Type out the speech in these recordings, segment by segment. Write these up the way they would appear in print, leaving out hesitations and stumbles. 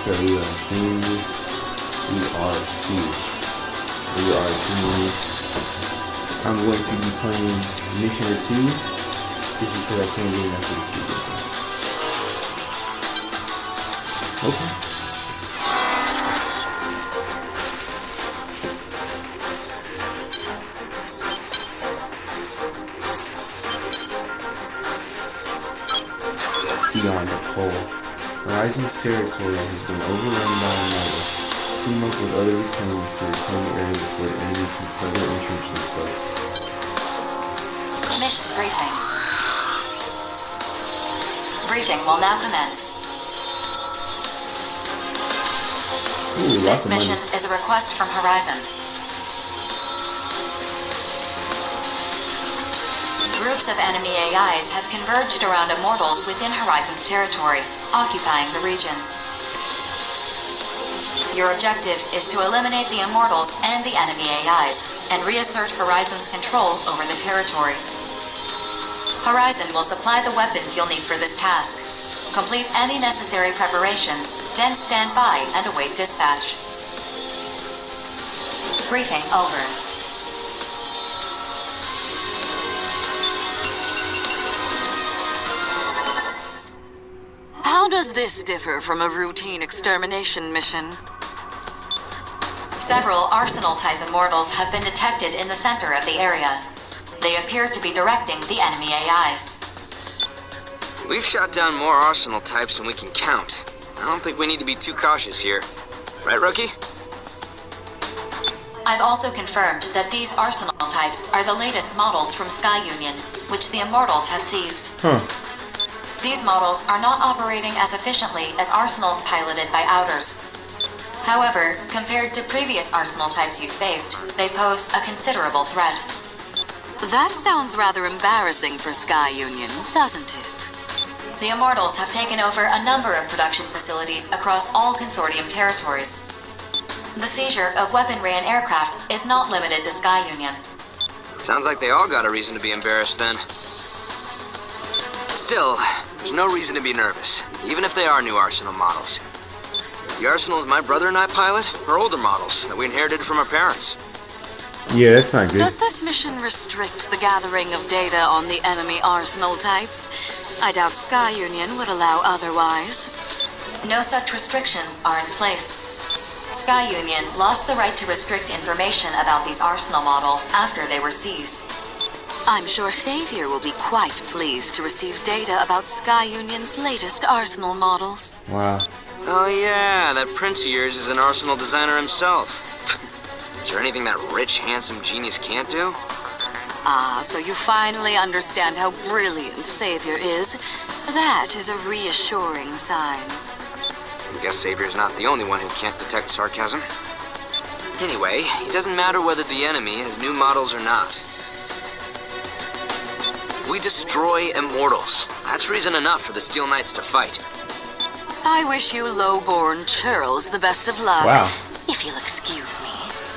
Okay, we are kings. We are here. We are kings. I'm going to be playing mission or two, just because I can't get enough of this video. Okay. Beyond the pole. Horizon's territory has been overrun by a metal. Team up with other reclaimers to reclaim the area before the enemy can further entrench themselves. Mission briefing. Briefing will now commence. Ooh, This mission is a request from Horizon. Groups of enemy AIs have converged around immortals within Horizon's territory, occupying the region. Your objective is to eliminate the immortals and the enemy AIs, and reassert Horizon's control over the territory. Horizon will supply the weapons you'll need for this task. Complete any necessary preparations, then stand by and await dispatch. Briefing over. How does this differ from a routine extermination mission? Several Arsenal-type immortals have been detected in the center of the area. They appear to be directing the enemy AIs. We've shot down more Arsenal types than we can count. I don't think we need to be too cautious here. Right, Rookie? I've also confirmed that these Arsenal types are the latest models from Sky Union, which the immortals have seized. These models are not operating as efficiently as Arsenals piloted by Outers. However, compared to previous Arsenal types you've faced, they pose a considerable threat. That sounds rather embarrassing for Sky Union, doesn't it? The Immortals have taken over a number of production facilities across all Consortium territories. The seizure of weaponry and aircraft is not limited to Sky Union. Sounds like they all got a reason to be embarrassed then. Still, there's no reason to be nervous, even if they are new Arsenal models. The Arsenals my brother and I pilot are older models that we inherited from our parents. Yeah, that's not good. Does this mission restrict the gathering of data on the enemy Arsenal types? I doubt Sky Union would allow otherwise. No such restrictions are in place. Sky Union lost the right to restrict information about these Arsenal models after they were seized. I'm sure Savior will be quite pleased to receive data about Sky Union's latest Arsenal models. Wow. Oh yeah, that prince of yours is an Arsenal designer himself. Is there anything that rich, handsome genius can't do? Ah, so you finally understand how brilliant Savior is. That is a reassuring sign. I guess Savior's not the only one who can't detect sarcasm. Anyway, it doesn't matter whether the enemy has new models or not. We destroy immortals. That's reason enough for the Steel Knights to fight. I wish you low-born churls the best of luck. Wow. If you'll excuse me.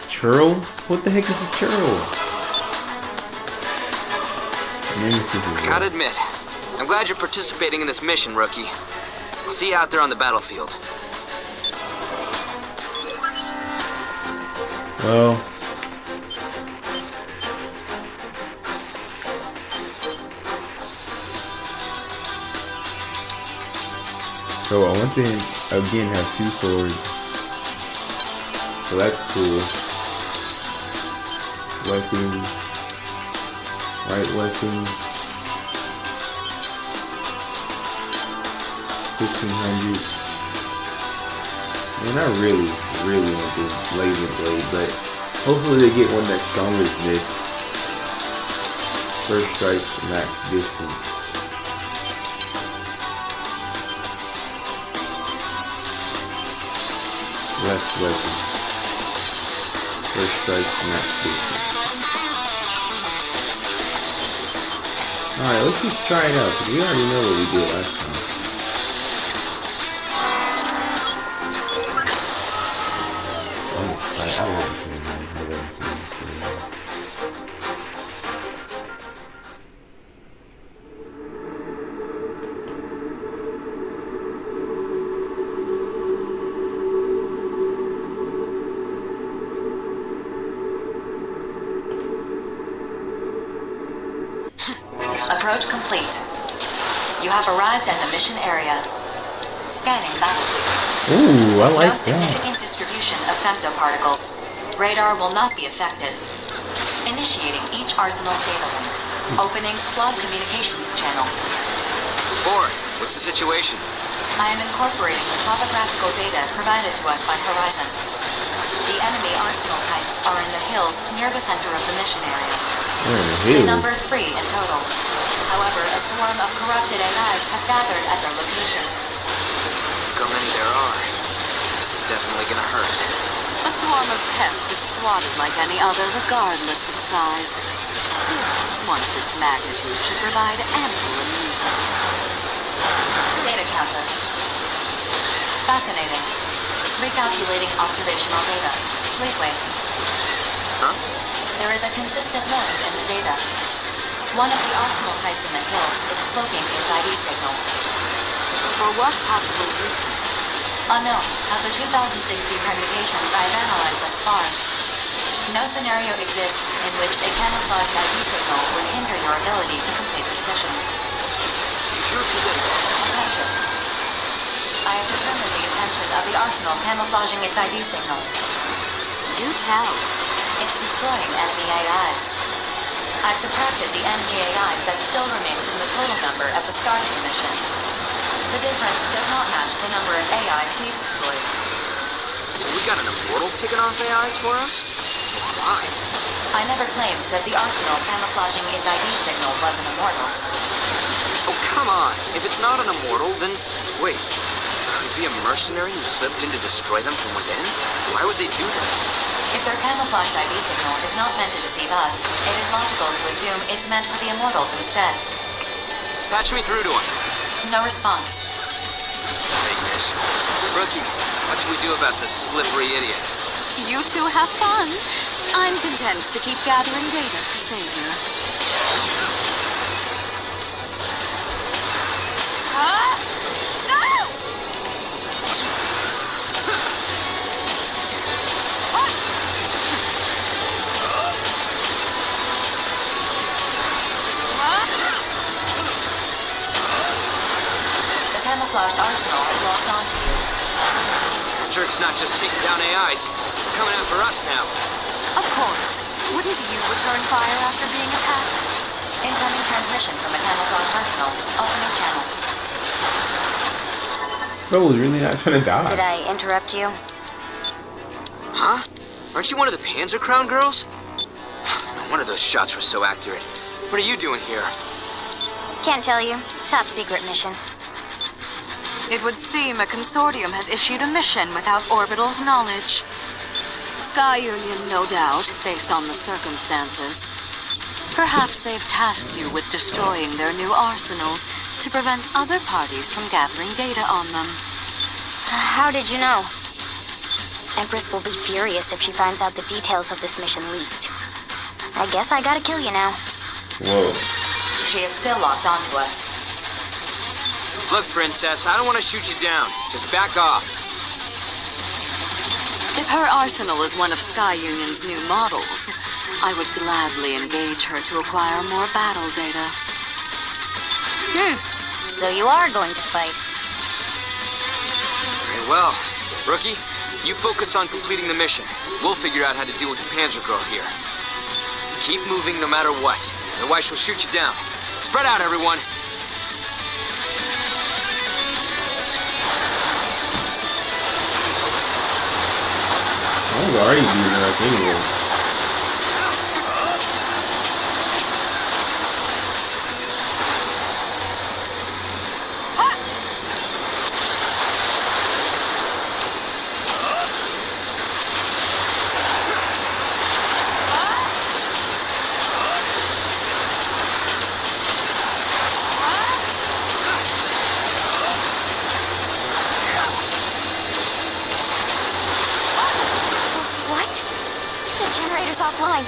Churls? What the heck is a churl? I gotta admit, I'm glad you're participating in this mission, Rookie. I'll see you out there on the battlefield. Well, so I once again have two swords, so that's cool. Weapons, right weapons, 1500. Man, I really want this laser blade, but hopefully they get one that's stronger than this. First strike, max distance. Left weapon. First strike, max distance. Alright, let's just try it out, because we already know what we did last time. I love this thing, man. I love this thing. You have arrived at the mission area. Scanning battlefield. Ooh, I like No significant distribution of femtoparticles. Radar will not be affected. Initiating each arsenal's data link. Opening squad communications channel. Board, what's the situation? I am incorporating the topographical data provided to us by Horizon. The enemy arsenal types are in the hills near the center of the mission area. They number 3 in total. However, a swarm of corrupted AIs have gathered at their location. Look how many there are. This is definitely gonna hurt. A swarm of pests is swatted like any other, regardless of size. Still, one of this magnitude should provide ample amusement. Data counter. Fascinating. Recalculating observational data. Please wait. Huh? There is a consistent noise in the data. One of the arsenal types in the hills is cloaking its ID signal. For what possible reason? Unknown of the 2060 permutations I have analyzed thus far. No scenario exists in which a camouflaged ID signal would hinder your ability to complete this mission. Could you repeat that again? Attention. I have determined the intention of the arsenal camouflaging its ID signal. Do tell. It's destroying enemy AIs. I've subtracted the enemy AIs that still remain from the total number at the start of the mission. The difference does not match the number of AIs we've destroyed. So we got an immortal picking off AIs for us? Why? I never claimed that the arsenal camouflaging its ID signal was an immortal. Oh, come on. If it's not an immortal, then... Wait. Could it be a mercenary who slipped in to destroy them from within? Why would they do that? If their camouflaged ID signal is not meant to deceive us, it is logical to assume it's meant for the immortals instead. Patch me through to him. No response. Fakers. Rookie, what should we do about this slippery idiot? You two have fun. I'm content to keep gathering data for Savior. Ah! No! The camouflaged arsenal has locked onto you. That jerk's not just taking down AIs. They're coming after us now. Of course. Wouldn't you return fire after being attacked? Incoming transmission from the camouflaged arsenal. Opening channel. Bro was really not trying to die. Did I interrupt you? Huh? Aren't you one of the Panzer Crown girls? No wonder those shots were so accurate. What are you doing here? Can't tell you. Top secret mission. It would seem a consortium has issued a mission without Orbital's knowledge. Sky Union, no doubt, based on the circumstances. Perhaps they've tasked you with destroying their new arsenals to prevent other parties from gathering data on them. How did you know? Empress will be furious if she finds out the details of this mission leaked. I guess I gotta kill you now. Whoa. She is still locked onto us. Look, Princess, I don't want to shoot you down. Just back off. If her arsenal is one of Sky Union's new models, I would gladly engage her to acquire more battle data. So you are going to fight. Very well. Rookie, you focus on completing the mission. We'll figure out how to deal with the Panzer Girl here. Keep moving no matter what. Otherwise she'll shoot you down. Spread out, everyone. I was already beating her up anyway. Offline.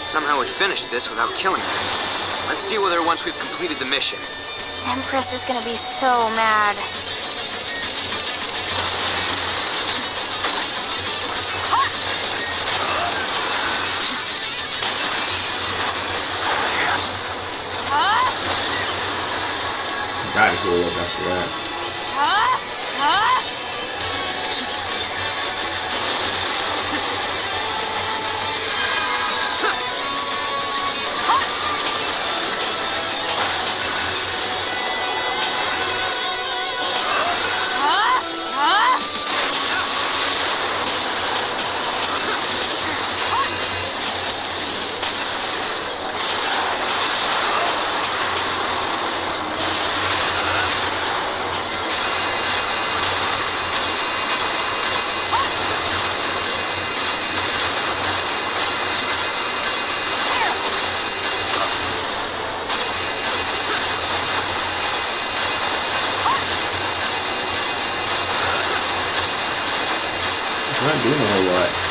Somehow we finished this without killing her. Let's deal with her once we've completed the mission. Empress is gonna be so mad. Gotta heal up after that. I'm not doing a whole lot.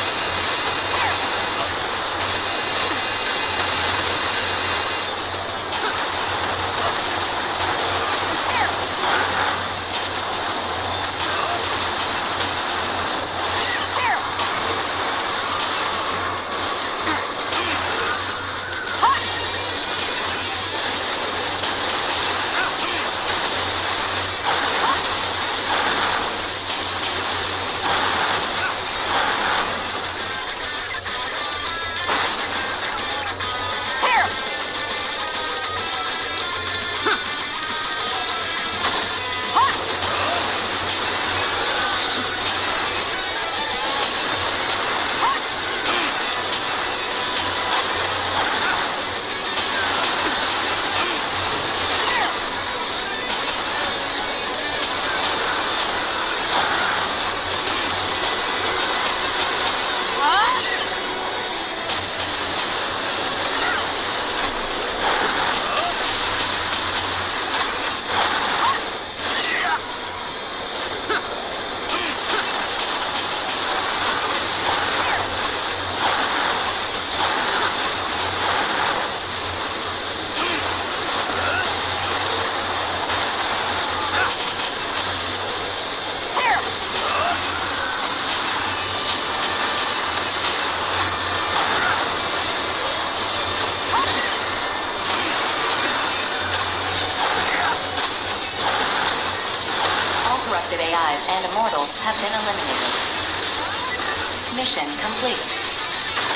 AIs and immortals have been eliminated. Mission complete.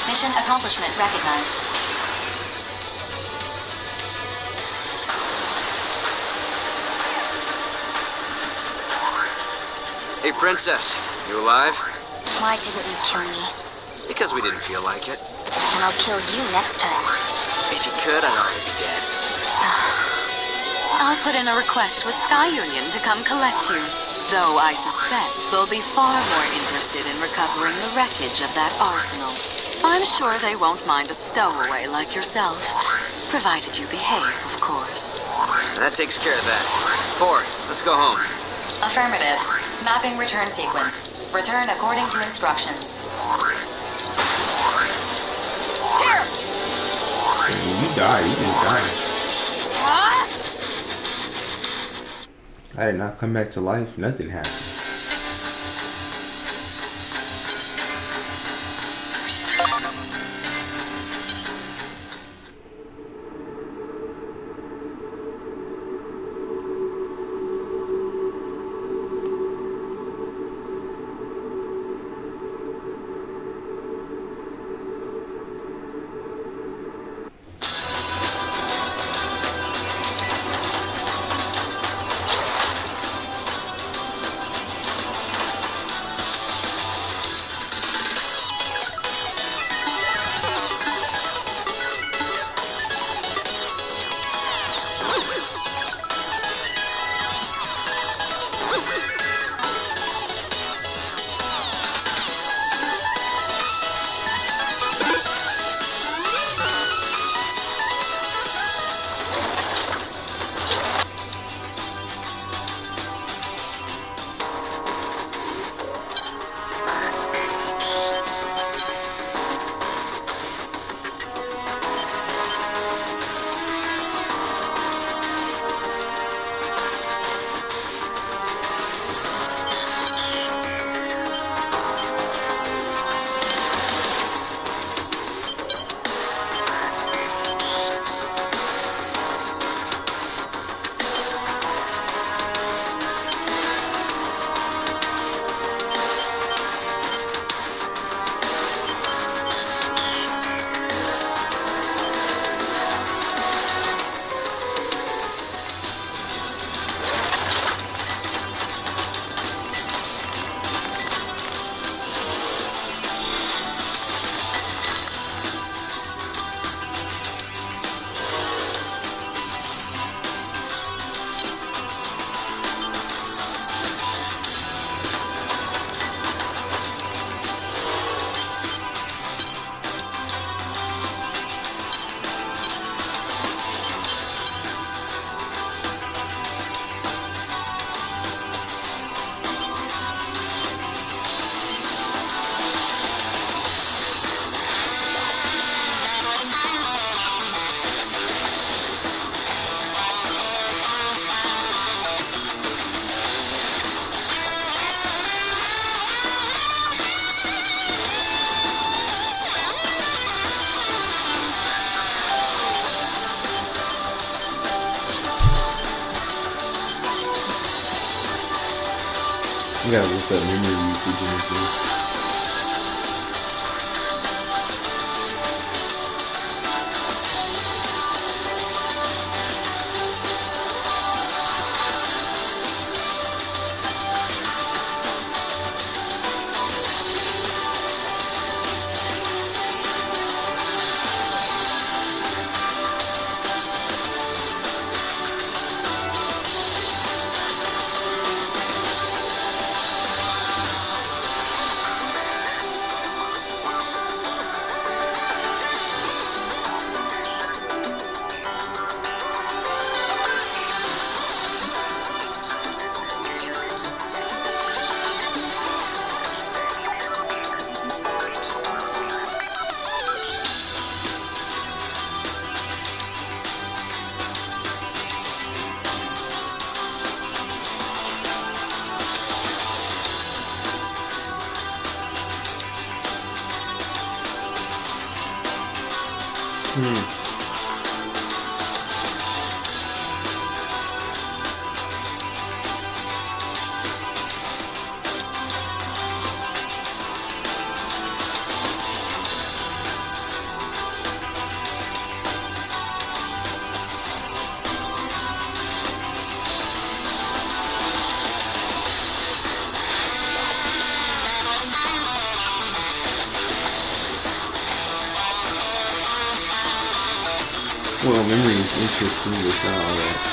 Mission accomplishment recognized. Hey, Princess. You alive? Why didn't you kill me? Because we didn't feel like it. And I'll kill you next time. If you could, I'd already be dead. I'll put in a request with Sky Union to come collect you. Though I suspect they'll be far more interested in recovering the wreckage of that arsenal. I'm sure they won't mind a stowaway like yourself. Provided you behave, of course. That takes care of that. Ford, let's go home. Affirmative. Mapping return sequence. Return according to instructions. Here! You die, you just die. I did not come back to life, nothing happened. You gotta look up memory usage and everything. Well, memory is interesting, but it's not all that.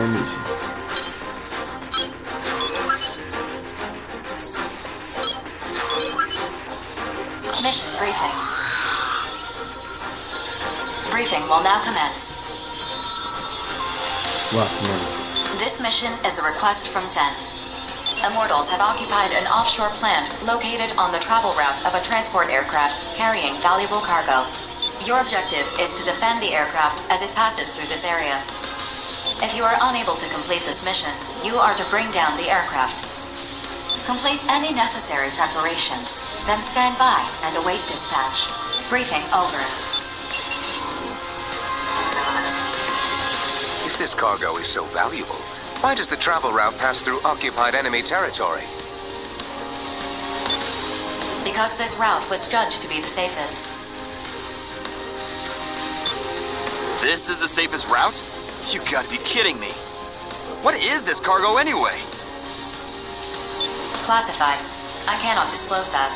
One mission. Mission briefing. Briefing will now commence. Lots of money. This mission is a request from Zen. Immortals have occupied an offshore plant located on the travel route of a transport aircraft carrying valuable cargo. Your objective is to defend the aircraft as it passes through this area. If you are unable to complete this mission, you are to bring down the aircraft. Complete any necessary preparations, then stand by and await dispatch. Briefing over. If this cargo is so valuable, why does the travel route pass through occupied enemy territory? Because this route was judged to be the safest. This is the safest route? You gotta be kidding me. What is this cargo anyway? Classified. I cannot disclose that.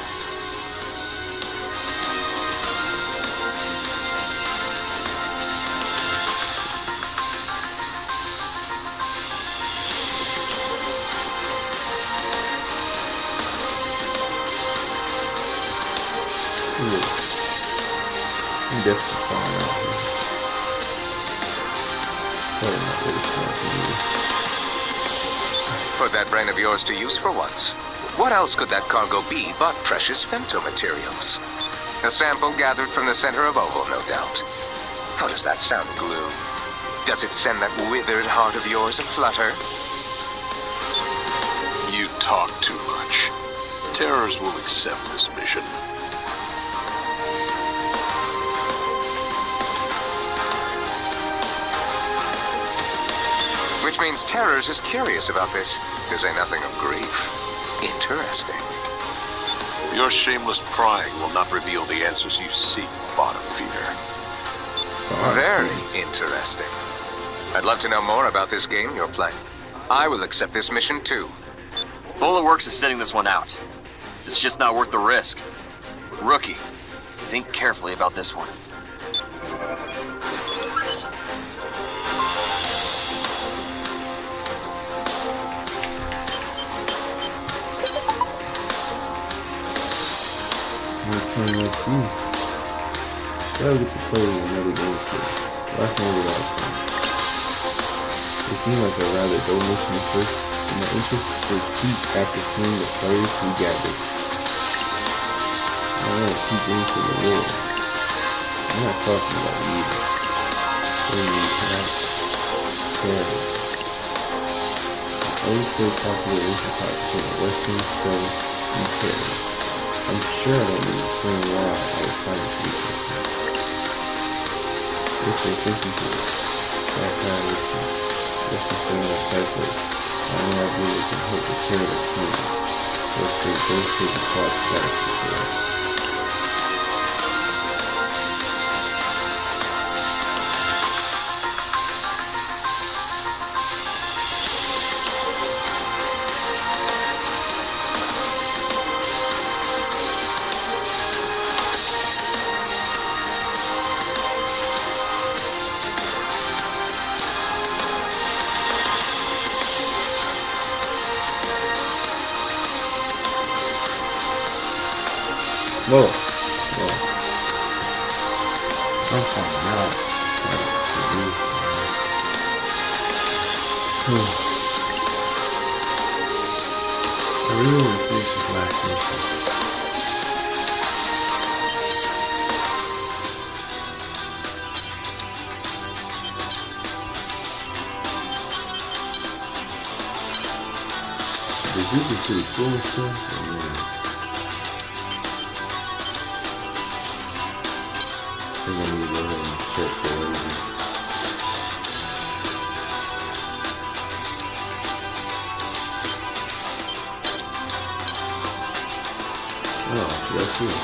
I'm definitely falling out here. Probably not really smart to me. Put that brain of yours to use for once. What else could that cargo be but precious femtomaterials? A sample gathered from the center of Oval, no doubt. How does that sound, Glue? Does it send that withered heart of yours aflutter? You talk too much. Terrors will accept this mission. Which means Terrors is curious about this, to say nothing of grief. Interesting. Your shameless prying will not reveal the answers you seek, bottom feeder. Very interesting. I'd love to know more about this game you're playing. I will accept this mission too. Bulletworks is sending this one out. It's just not worth the risk. Rookie, think carefully about this one. Let's see. Gotta get to play another game too. Last one was awesome. It seemed like a rather dull mission at first, and my interest was peaked after seeing the players we gathered. I want to keep into the world. I'm not talking about you. Maybe perhaps Terror. The always so popular interface between the Western, Southern, and Terror. I'm sure I don't need to explain why I was trying to teach myself. If they're thinking to it, that kind of listening, just the same as Cypher, I know I really can help the share the team. Let's say both to the top status before. Whoa. I'm falling out. I really want to finish this last mission. The Zoop is pretty cool and stuff. I think I need to go ahead and check for everything. Oh, see, I see.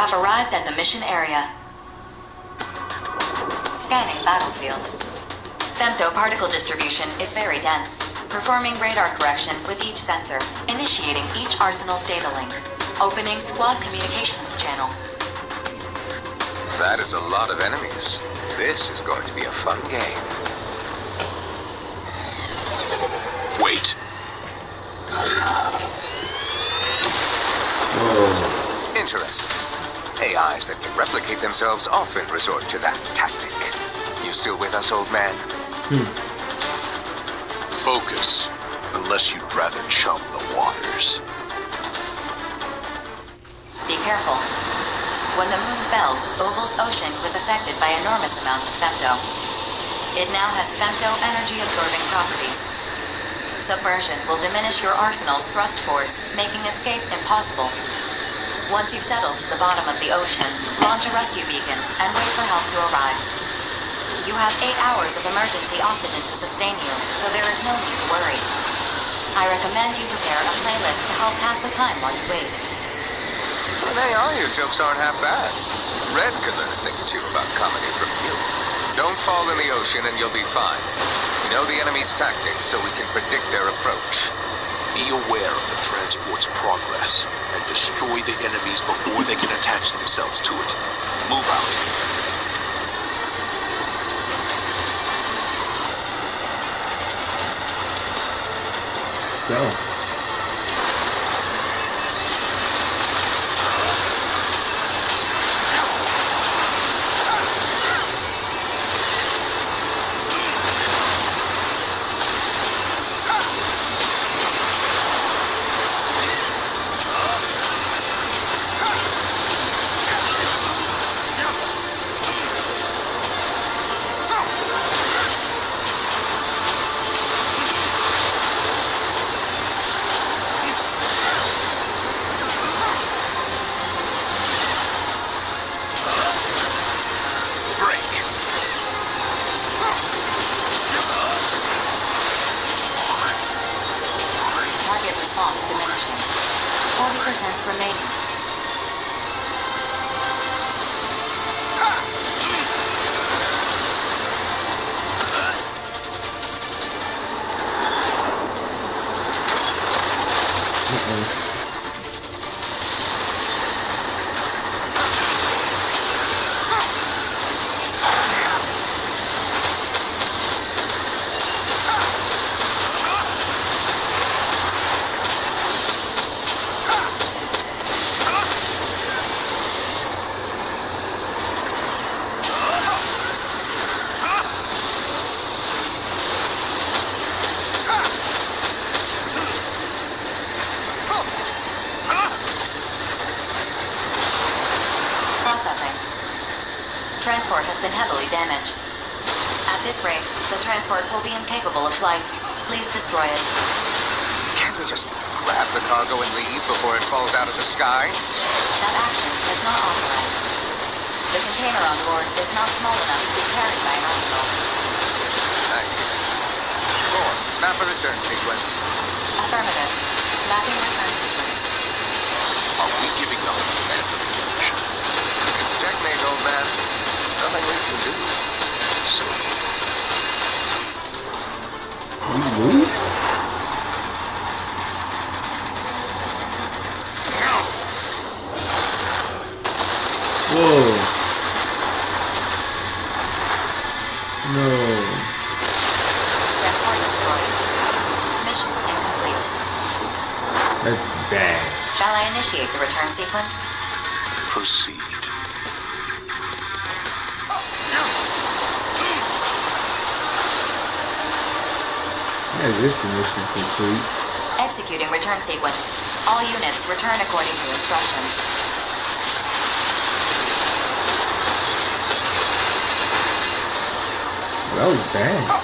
have arrived at the mission area. Scanning battlefield. Femto particle distribution is very dense, performing radar correction with each sensor, initiating each arsenal's data link, opening squad communications channel. That is a lot of enemies. This is going to be a fun game. Wait. Whoa. Interesting. AIs that can replicate themselves often resort to that tactic. You still with us, old man? Focus, unless you'd rather chum the waters. Be careful. When the moon fell, Oval's ocean was affected by enormous amounts of femto. It now has femto energy-absorbing properties. Submersion will diminish your arsenal's thrust force, making escape impossible. Once you've settled to the bottom of the ocean, launch a rescue beacon and wait for help to arrive. You have 8 hours of emergency oxygen to sustain you, so there is no need to worry. I recommend you prepare a playlist to help pass the time while you wait. Well, they are. Your jokes aren't half bad. Red could learn a thing or two about comedy from you. Don't fall in the ocean and you'll be fine. We know the enemy's tactics, so we can predict their approach. Be aware of the transport's progress and destroy the enemies before they can attach themselves to it. Move out. Go. Response diminishing. 40% remaining. Processing. Transport has been heavily damaged. At this rate, the transport will be incapable of flight. Please destroy it. Can't we just grab the cargo and leave before it falls out of the sky? That action is not authorized. The container on board is not small enough to be carried by an arsenal. I see. 4. Map a return sequence. Affirmative. Mapping return sequence. Are we giving up the command of the mission? It's checkmate, old man. Nothing we can do. So, We move? Whoa. No. Transport destroyed. Mission incomplete. That's bad. Shall I initiate the return sequence? Proceed. Yeah, this mission complete. Executing return sequence. All units return according to instructions. That was bad.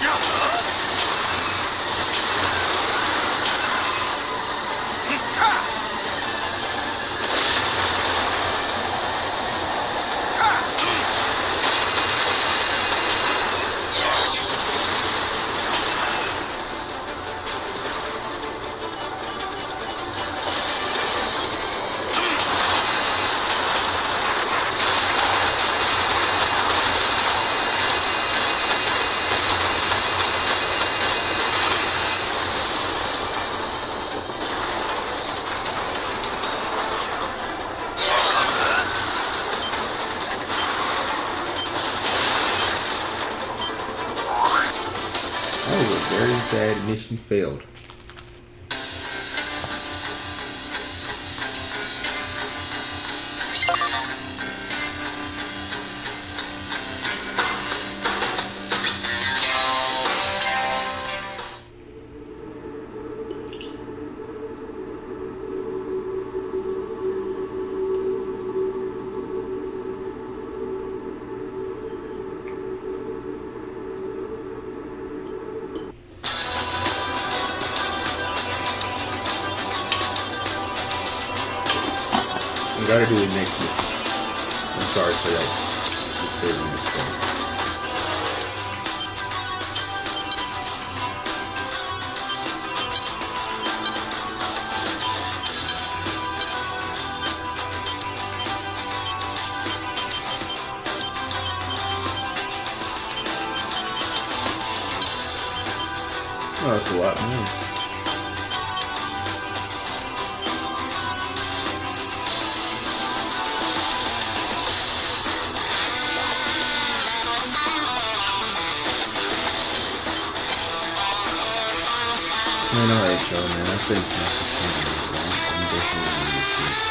That was a very bad mission failed. I gotta do it next week. I'm sorry for that. Disturbing mistake. Oh, that's a lot more. Man, alright, y'all, man. I think that's the I'm definitely gonna do this.